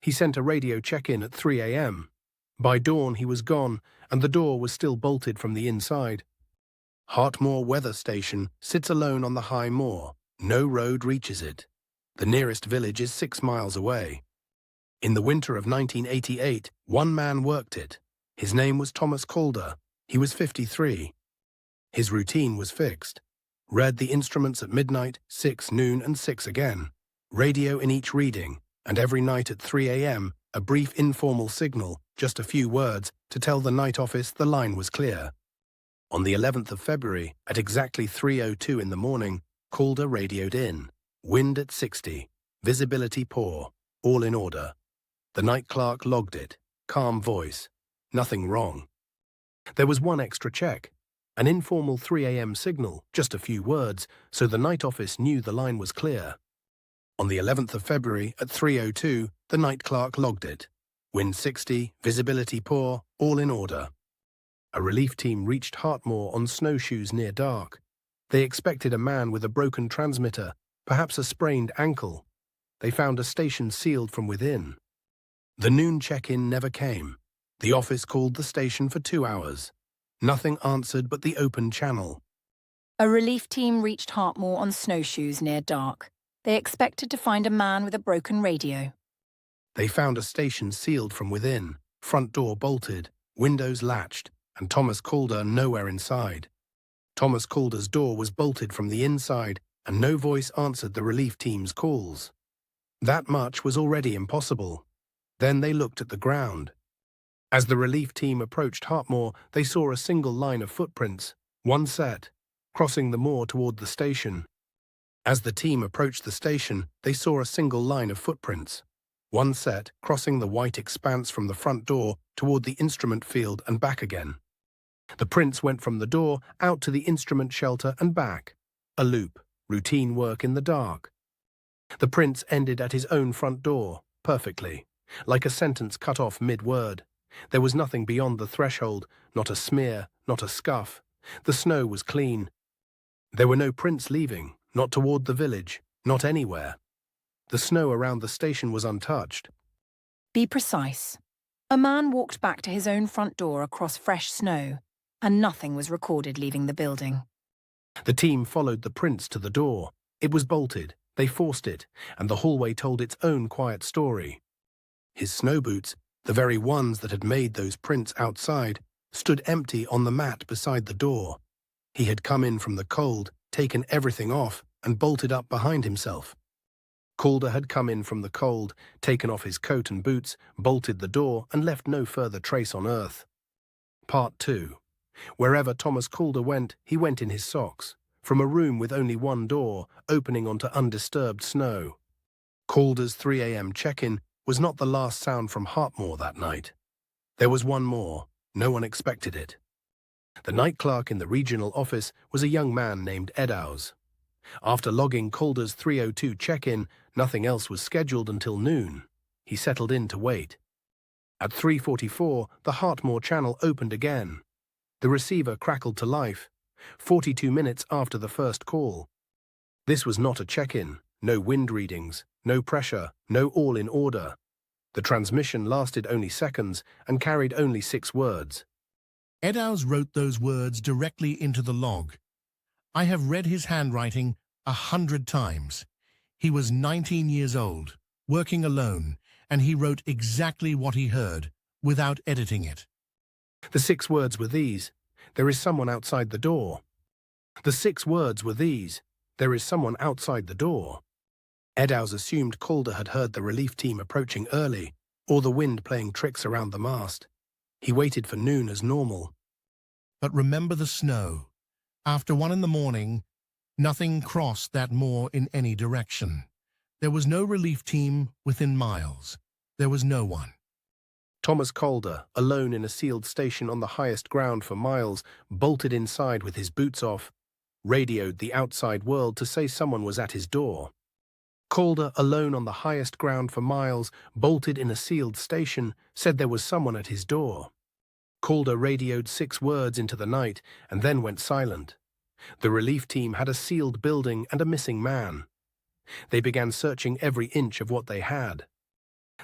He sent a radio check-in at 3 a.m. By dawn, he was gone, and the door was still bolted from the inside. Hartmoor weather station sits alone on the high moor. No road reaches it. The nearest village is 6 miles away. In the winter of 1988, one man worked it. His name was Thomas Calder. He was 53. His routine was fixed. Read the instruments at midnight, 6, noon, and 6 again. Radio in each reading, and every night at 3 a.m., a brief informal signal, just a few words, to tell the night office the line was clear. On the 11th of February, at exactly 3:02 in the morning, Calder radioed in. Wind at 60. Visibility poor. All in order. The night clerk logged it. Calm voice. Nothing wrong. There was one extra check. An informal 3 a.m. signal, just a few words, so the night office knew the line was clear. On the 11th of February, at 3:02, the night clerk logged it. Wind 60, visibility poor, all in order. A relief team reached Hartmoor on snowshoes near dark. They expected a man with a broken transmitter, perhaps a sprained ankle. They found a station sealed from within. The noon check-in never came. The office called the station for 2 hours. Nothing answered but the open channel. A relief team reached Hartmoor on snowshoes near dark. They expected to find a man with a broken radio. They found a station sealed from within, front door bolted, windows latched, and Thomas Calder nowhere inside. Thomas Calder's door was bolted from the inside, and no voice answered the relief team's calls. That much was already impossible. Then they looked at the ground. As the relief team approached Hartmoor, they saw a single line of footprints, one set, crossing the moor toward the station. As the team approached the station, they saw a single line of footprints, one set crossing the white expanse from the front door toward the instrument field and back again. The prints went from the door out to the instrument shelter and back. A loop, routine work in the dark. The prints ended at his own front door, perfectly, like a sentence cut off mid-word. There was nothing beyond the threshold, not a smear, not a scuff. The snow was clean. There were no prints leaving, not toward the village, not anywhere. The snow around the station was untouched. Be precise. A man walked back to his own front door across fresh snow, and nothing was recorded leaving the building. The team followed the prints to the door. It was bolted. They forced it, and the hallway told its own quiet story. His snow boots, the very ones that had made those prints outside, stood empty on the mat beside the door. He had come in from the cold, taken everything off, and bolted up behind himself. Calder had come in from the cold, taken off his coat and boots, bolted the door, and left no further trace on earth. Part 2. Wherever Thomas Calder went, he went in his socks, from a room with only one door, opening onto undisturbed snow. Calder's 3 a.m. check-in was not the last sound from Hartmoor that night. There was one more. No one expected it. The night clerk in the regional office was a young man named Eddowes. After logging Calder's 3:02 check-in, nothing else was scheduled until noon. He settled in to wait. At 3:44, the Hartmoor channel opened again. The receiver crackled to life, 42 minutes after the first call. This was not a check-in, no wind readings, no pressure, no all in order. The transmission lasted only seconds and carried only 6 words. Eddowes wrote those words directly into the log. I have read his handwriting 100 times. He was 19 years old, working alone, and he wrote exactly what he heard, without editing it. The 6 words were these: there is someone outside the door. The 6 words were these: there is someone outside the door. Eddowes assumed Calder had heard the relief team approaching early, or the wind playing tricks around the mast. He waited for noon as normal. But remember the snow. After 1 in the morning, nothing crossed that moor in any direction. There was no relief team within miles. There was no one. Thomas Calder, alone in a sealed station on the highest ground for miles, bolted inside with his boots off, radioed the outside world to say someone was at his door. Calder, alone on the highest ground for miles, bolted in a sealed station, said there was someone at his door. Calder radioed 6 words into the night and then went silent. The relief team had a sealed building and a missing man. They began searching every inch of what they had.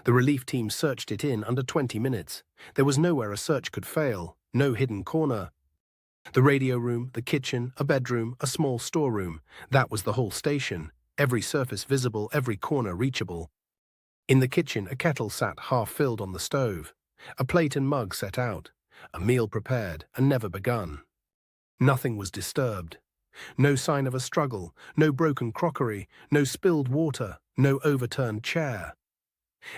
The relief team searched it in under 20 minutes. There was nowhere a search could fail, no hidden corner. The radio room, the kitchen, a bedroom, a small storeroom. That was the whole station. Every surface visible, every corner reachable. In the kitchen, a kettle sat half-filled on the stove. A plate and mug set out. A meal prepared and never begun. Nothing was disturbed. No sign of a struggle, no broken crockery, no spilled water, no overturned chair.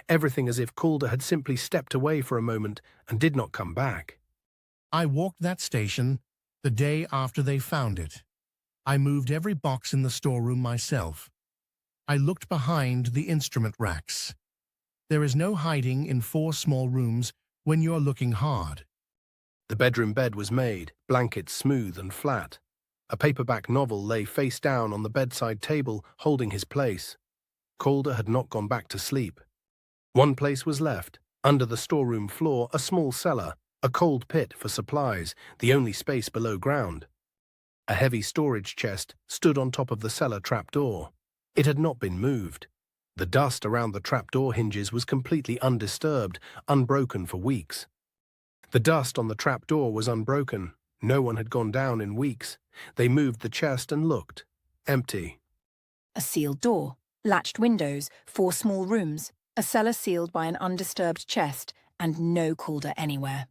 Everything as if Calder had simply stepped away for a moment and did not come back. I walked that station the day after they found it. I moved every box in the storeroom myself. I looked behind the instrument racks. There is no hiding in 4 small rooms when you're looking hard. The bedroom bed was made, blankets smooth and flat. A paperback novel lay face down on the bedside table, holding his place. Calder had not gone back to sleep. One place was left, under the storeroom floor, a small cellar, a cold pit for supplies, the only space below ground. A heavy storage chest stood on top of the cellar trapdoor. It had not been moved. The dust around the trapdoor hinges was completely undisturbed, unbroken for weeks. The dust on the trapdoor was unbroken. No one had gone down in weeks. They moved the chest and looked. Empty. A sealed door, latched windows, 4 small rooms, a cellar sealed by an undisturbed chest, and no Calder anywhere.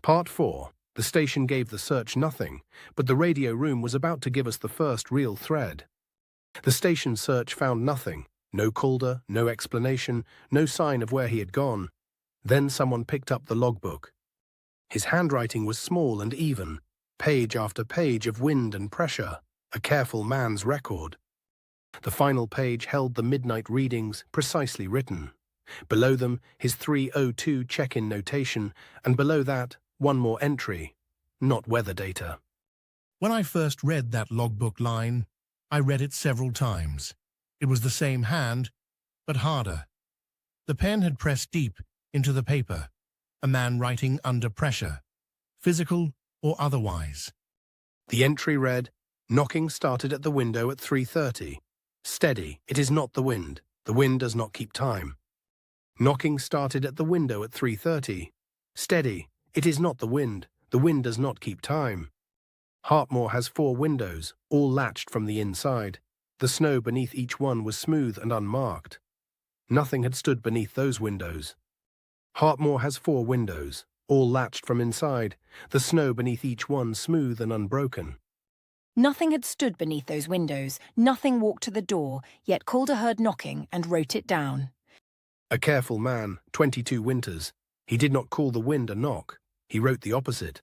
Part 4. The station gave the search nothing, but the radio room was about to give us the first real thread. The station search found nothing. No Calder, no explanation, no sign of where he had gone. Then someone picked up the logbook. His handwriting was small and even, page after page of wind and pressure, a careful man's record. The final page held the midnight readings precisely written. Below them, his 3:02 check-in notation, and below that, one more entry, not weather data. When I first read that logbook line, I read it several times. It was the same hand, but harder. The pen had pressed deep into the paper, a man writing under pressure, physical or otherwise. The entry read, "Knocking started at the window at 3:30. Steady, it is not the wind. The wind does not keep time. Knocking started at the window at 3:30. Steady, it is not the wind. The wind does not keep time. Hartmoor has 4 windows, all latched from the inside. The snow beneath each one was smooth and unmarked. Nothing had stood beneath those windows. Hartmoor has 4 windows, all latched from inside, the snow beneath each one smooth and unbroken." Nothing had stood beneath those windows, nothing walked to the door, yet Calder heard knocking and wrote it down. A careful man, 22 winters. He did not call the wind a knock. He wrote the opposite.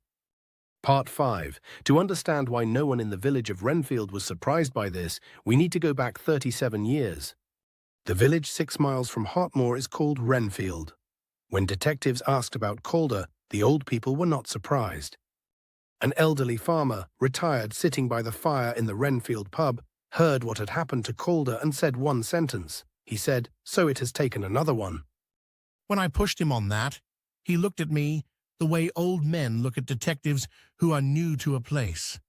Part 5. To understand why no one in the village of Renfield was surprised by this, we need to go back 37 years. The village 6 miles from Hartmoor is called Renfield. When detectives asked about Calder, the old people were not surprised. An elderly farmer, retired sitting by the fire in the Renfield pub, heard what had happened to Calder and said one sentence. He said, "So it has taken another one." When I pushed him on that, he looked at me the way old men look at detectives who are new to a place.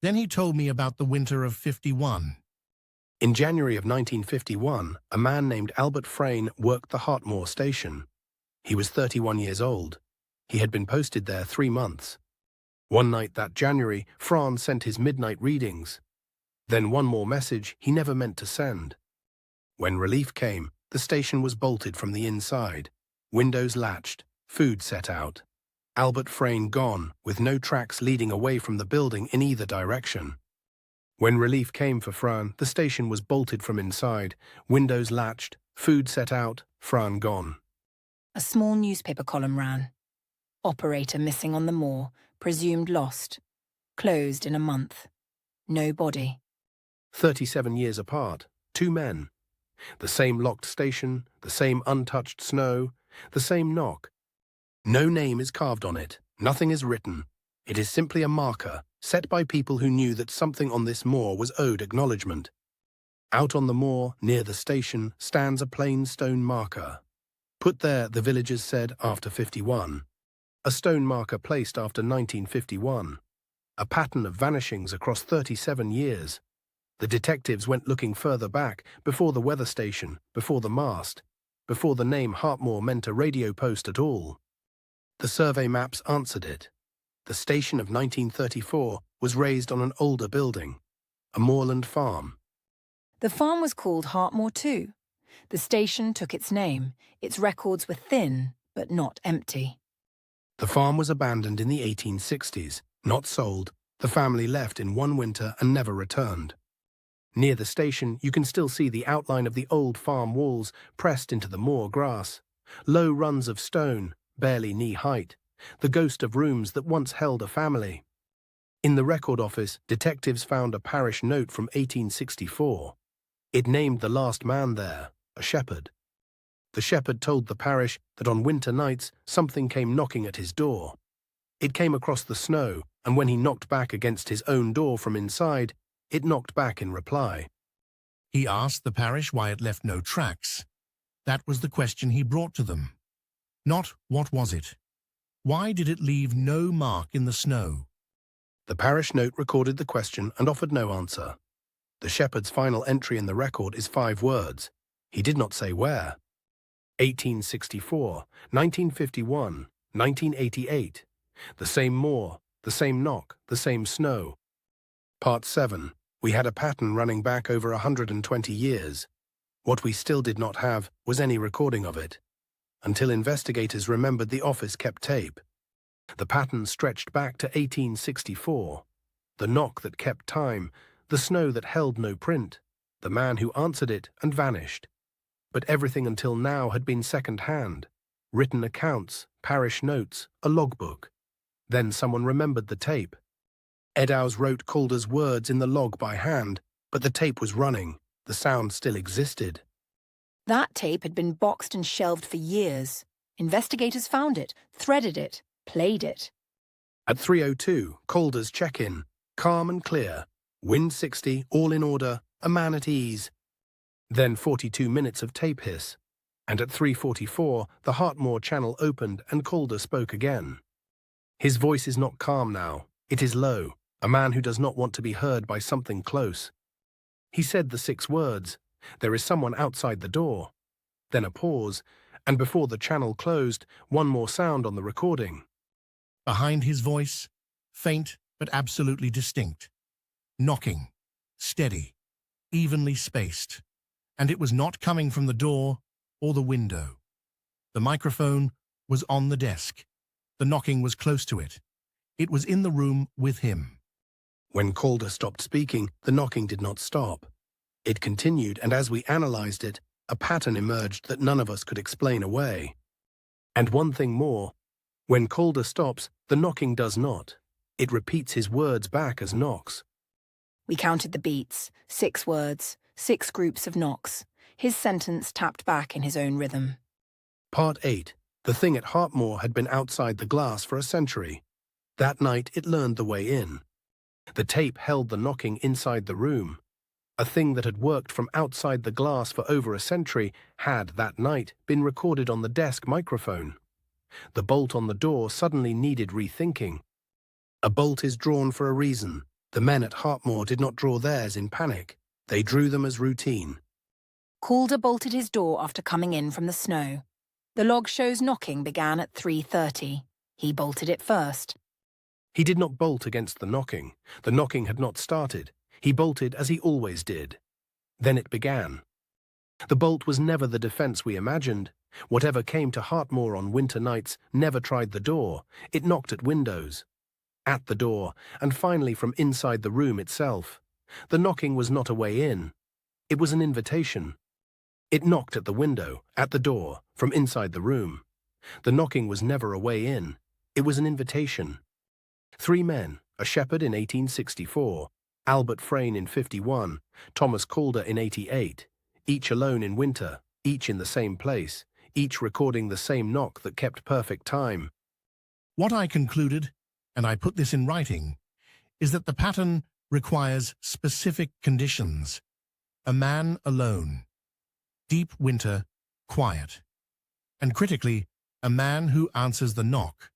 Then he told me about the winter of '51. In January of 1951, a man named Albert Frayne worked the Hartmoor station. He was 31 years old. He had been posted there 3 months. One night that January, Franz sent his midnight readings. Then one more message he never meant to send. When relief came, the station was bolted from the inside, windows latched, food set out. Albert Frayne gone, with no tracks leading away from the building in either direction. When relief came for Fran, the station was bolted from inside, windows latched, food set out, Fran gone. A small newspaper column ran. Operator missing on the moor, presumed lost. Closed in a month. No body. 37 years apart, 2 men. The same locked station, the same untouched snow, the same knock. No name is carved on it, nothing is written. It is simply a marker, set by people who knew that something on this moor was owed acknowledgement. Out on the moor, near the station, stands a plain stone marker. Put there, the villagers said, after 51. A stone marker placed after 1951. A pattern of vanishings across 37 years. The detectives went looking further back, before the weather station, before the mast. before the name Hartmoor meant a radio post at all. The survey maps answered it. The station of 1934 was raised on an older building, a moorland farm. The farm was called Hartmoor too. The station took its name. Its records were thin, but not empty. The farm was abandoned in the 1860s, not sold. The family left in one winter and never returned. Near the station, you can still see the outline of the old farm walls pressed into the moor grass. Low runs of stone, barely knee-height, the ghost of rooms that once held a family. In the record office, detectives found a parish note from 1864. It named the last man there, a shepherd. The shepherd told the parish that on winter nights something came knocking at his door. It came across the snow, and when he knocked back against his own door from inside, it knocked back in reply. He asked the parish why it left no tracks. That was the question he brought to them. Not what was it? Why did it leave no mark in the snow? The parish note recorded the question and offered no answer. The shepherd's final entry in the record is 5 words. He did not say where. 1864, 1951, 1988. The same moor, the same knock, the same snow. Part 7. We had a pattern running back over 120 years. What we still did not have was any recording of it, until investigators remembered the office kept tape. The pattern stretched back to 1864. The knock that kept time, the snow that held no print, the man who answered it and vanished. But everything until now had been second-hand. Written accounts, parish notes, a logbook. Then someone remembered the tape. Eddowes wrote Calder's words in the log by hand, but the tape was running. The sound still existed. That tape had been boxed and shelved for years. Investigators found it, threaded it, played it. At 3:02, Calder's check-in. Calm and clear. Wind 60, all in order, a man at ease. Then 42 minutes of tape hiss. And at 3:44, the Hartmoor channel opened and Calder spoke again. His voice is not calm now. It is low, a man who does not want to be heard by something close. He said the 6 words, "There is someone outside the door." Then a pause, and before the channel closed, one more sound on the recording. Behind his voice, faint but absolutely distinct. Knocking, steady, evenly spaced. And it was not coming from the door or the window. The microphone was on the desk. The knocking was close to it. It was in the room with him. When Calder stopped speaking, the knocking did not stop. It continued, and as we analyzed it, a pattern emerged that none of us could explain away. And one thing more, when Calder stops, the knocking does not. It repeats his words back as knocks. We counted the beats, 6 words, 6 groups of knocks. His sentence tapped back in his own rhythm. Part 8. The thing at Hartmoor had been outside the glass for a century. That night it learned the way in. The tape held the knocking inside the room. A thing that had worked from outside the glass for over a century had, that night, been recorded on the desk microphone. The bolt on the door suddenly needed rethinking. A bolt is drawn for a reason. The men at Hartmoor did not draw theirs in panic. They drew them as routine. Calder bolted his door after coming in from the snow. The log shows knocking began at 3:30. He bolted it first. He did not bolt against the knocking. The knocking had not started. He bolted as he always did. Then it began. The bolt was never the defense we imagined. Whatever came to Hartmoor on winter nights never tried the door. It knocked at windows, at the door, and finally from inside the room itself. The knocking was not a way in. It was an invitation. It knocked at the window, at the door, from inside the room. The knocking was never a way in. It was an invitation. 3 men, a shepherd in 1864, Albert Frayne in 51, Thomas Calder in 88, each alone in winter, each in the same place, each recording the same knock that kept perfect time. What I concluded, and I put this in writing, is that the pattern requires specific conditions. A man alone, deep winter, quiet, and critically, a man who answers the knock.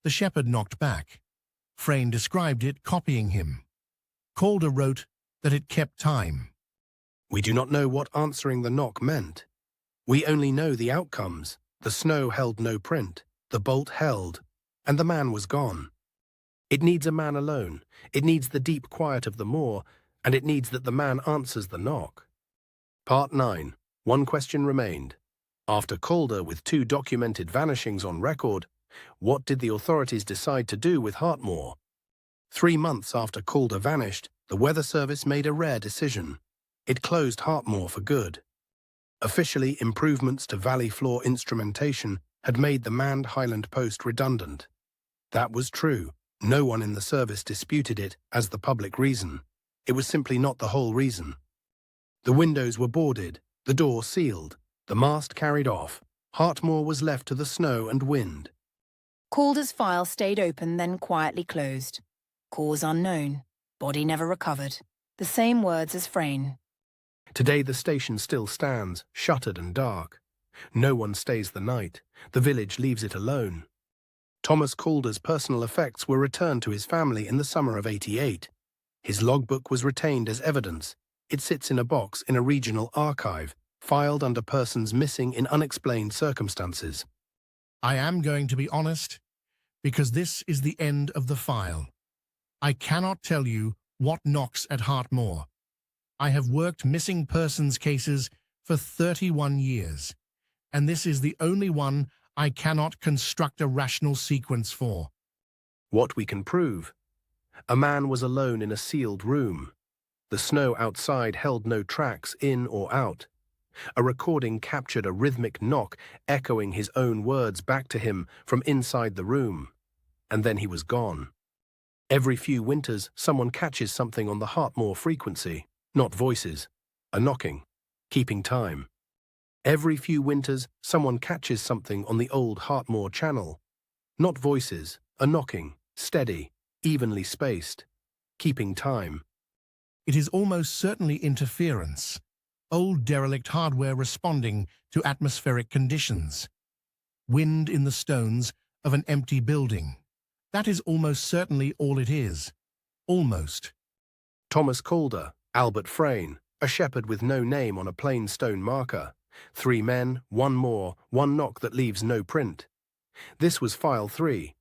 The shepherd knocked back. Frayne described it copying him. Calder wrote that it kept time. We do not know what answering the knock meant. We only know the outcomes. The snow held no print, the bolt held, and the man was gone. It needs a man alone, it needs the deep quiet of the moor, and it needs that the man answers the knock. Part 9. One question remained. After Calder with 2 documented vanishings on record, what did the authorities decide to do with Hartmoor? 3 months after Calder vanished, the Weather Service made a rare decision. It closed Hartmoor for good. Officially, improvements to valley floor instrumentation had made the manned Highland post redundant. That was true. No one in the service disputed it as the public reason. It was simply not the whole reason. The windows were boarded, the door sealed, the mast carried off. Hartmoor was left to the snow and wind. Calder's file stayed open, then quietly closed. Cause unknown. Body never recovered. The same words as Frayne. Today the station still stands, shuttered and dark. No one stays the night. The village leaves it alone. Thomas Calder's personal effects were returned to his family in the summer of '88. His logbook was retained as evidence. It sits in a box in a regional archive, filed under persons missing in unexplained circumstances. I am going to be honest, because this is the end of the file. I cannot tell you what knocks at Hartmoor. I have worked missing persons cases for 31 years, and this is the only one I cannot construct a rational sequence for. What we can prove. A man was alone in a sealed room. The snow outside held no tracks in or out. A recording captured a rhythmic knock echoing his own words back to him from inside the room. And then he was gone. Every few winters, someone catches something on the Hartmoor frequency, not voices, a knocking, keeping time. Every few winters, someone catches something on the old Hartmoor channel, not voices, a knocking, steady, evenly spaced, keeping time. It is almost certainly interference, old derelict hardware responding to atmospheric conditions. Wind in the stones of an empty building. That is almost certainly all it is. Almost. Thomas Calder, Albert Frayne, a shepherd with no name on a plain stone marker. 3 men, 1 moor, 1 knock that leaves no print. This was File 3.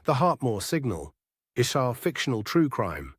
The Hartmoor Signal. Ishar fictional true crime.